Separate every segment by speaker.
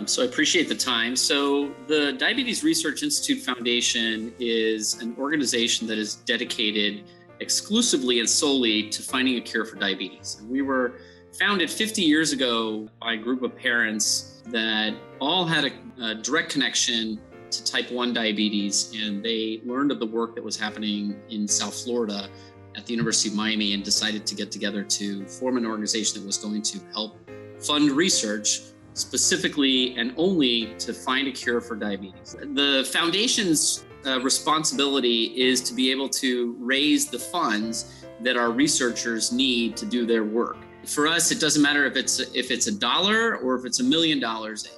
Speaker 1: So I appreciate the time. So the Diabetes Research Institute Foundation is an organization that is dedicated exclusively and solely to finding a cure for diabetes. And we were founded 50 years ago by a group of parents that all had a direct connection to type 1 diabetes, and they learned of the work that was happening in South Florida at the University of Miami and decided to get together to form an organization that was going to help fund research specifically and only to find a cure for diabetes. The foundation's responsibility is to be able to raise the funds that our researchers need to do their work. For us, it doesn't matter if it's $1 or if it's $1 million.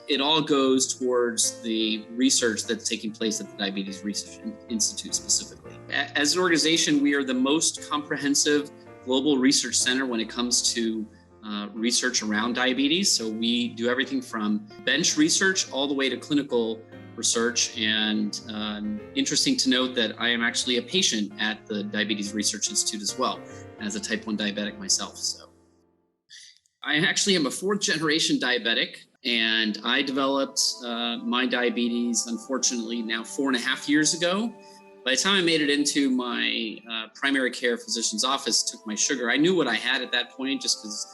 Speaker 1: It all goes towards the research that's taking place at the Diabetes Research Institute specifically. As an organization, we are the most comprehensive global research center when it comes to research around diabetes. So we do everything from bench research all the way to clinical research. And interesting to note that I am actually a patient at the Diabetes Research Institute as well, as a type 1 diabetic myself. So I actually am a 4th generation diabetic, and I developed my diabetes, unfortunately, now 4.5 years ago. By the time I made it into my primary care physician's office, took my sugar, I knew what I had at that point just because,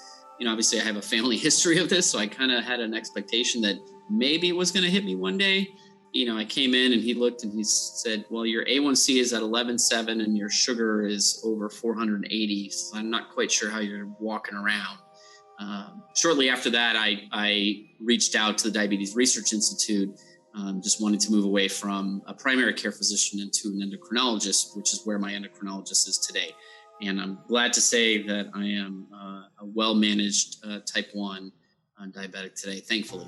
Speaker 1: obviously I have a family history of this. So I kind of had an expectation that maybe it was going to hit me one day. I came in and he looked and he said, well, your A1C is at 11.7 and your sugar is over 480. So I'm not quite sure how you're walking around. Shortly after that, I reached out to the Diabetes Research Institute, just wanted to move away from a primary care physician into an endocrinologist, which is where my endocrinologist is today. And I'm glad to say that I am a well-managed type 1 diabetic today, thankfully.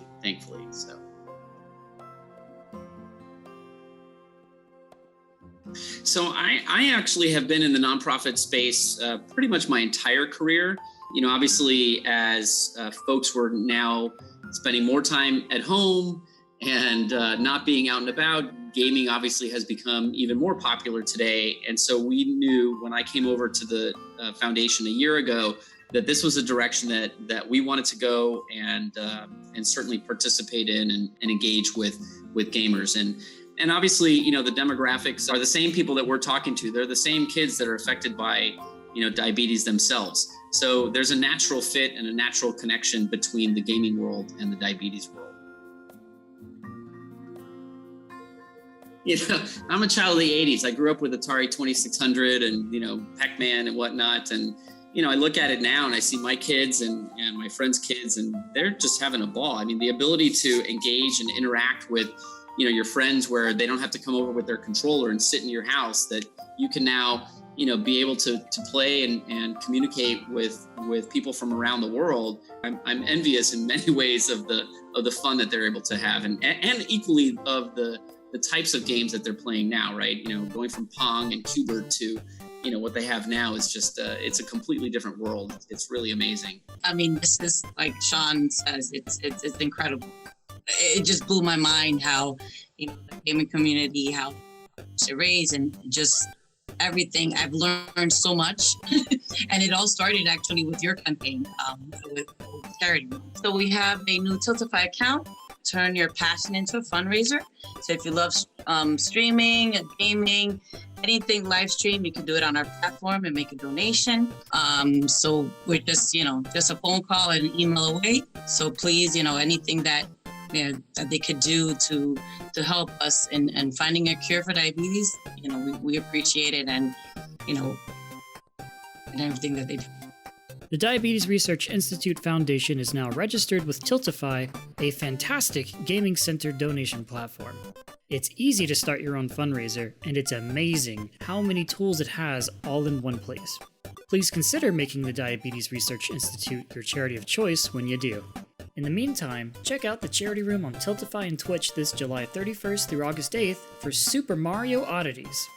Speaker 1: So I actually have been in the nonprofit space pretty much my entire career. Obviously, as folks were now spending more time at home and not being out and about, gaming obviously has become even more popular today. And so we knew when I came over to the foundation a year ago that this was a direction that we wanted to go and certainly participate in and engage with gamers. And obviously, the demographics are the same people that we're talking to. They're the same kids that are affected by diabetes themselves. So there's a natural fit and a natural connection between the gaming world and the diabetes world. I'm a child of the 80s. I grew up with Atari 2600 and, Pac-Man and whatnot. And, I look at it now and I see my kids and my friends' kids, and they're just having a ball. I mean, the ability to engage and interact with, your friends where they don't have to come over with their controller and sit in your house, that you can now be able to play and communicate with people from around the world. I'm envious in many ways of the fun that they're able to have, and equally of the types of games that they're playing now, right? Going from Pong and Qbert to, what they have now is just, it's a completely different world. It's really amazing.
Speaker 2: I mean, this is, like Sean says, it's incredible. It just blew my mind how, the gaming community, how to raise and just everything. I've learned so much. And it all started actually with your campaign with charity. So we have a new Tiltify account. Turn your passion into a fundraiser. So if you love streaming and gaming, anything live stream, you can do it on our platform and make a donation. So we're just, just a phone call and an email away. So please, anything that that they could do to help us in finding a cure for diabetes, we appreciate it, and and everything that they do.
Speaker 3: The Diabetes Research Institute Foundation is now registered with Tiltify, a fantastic gaming-centered donation platform. It's easy to start your own fundraiser, and it's amazing how many tools it has all in one place. Please consider making the Diabetes Research Institute your charity of choice when you do. In the meantime, check out the Charity Room on Tiltify and Twitch this July 31st through August 8th for Super Mario Oddities.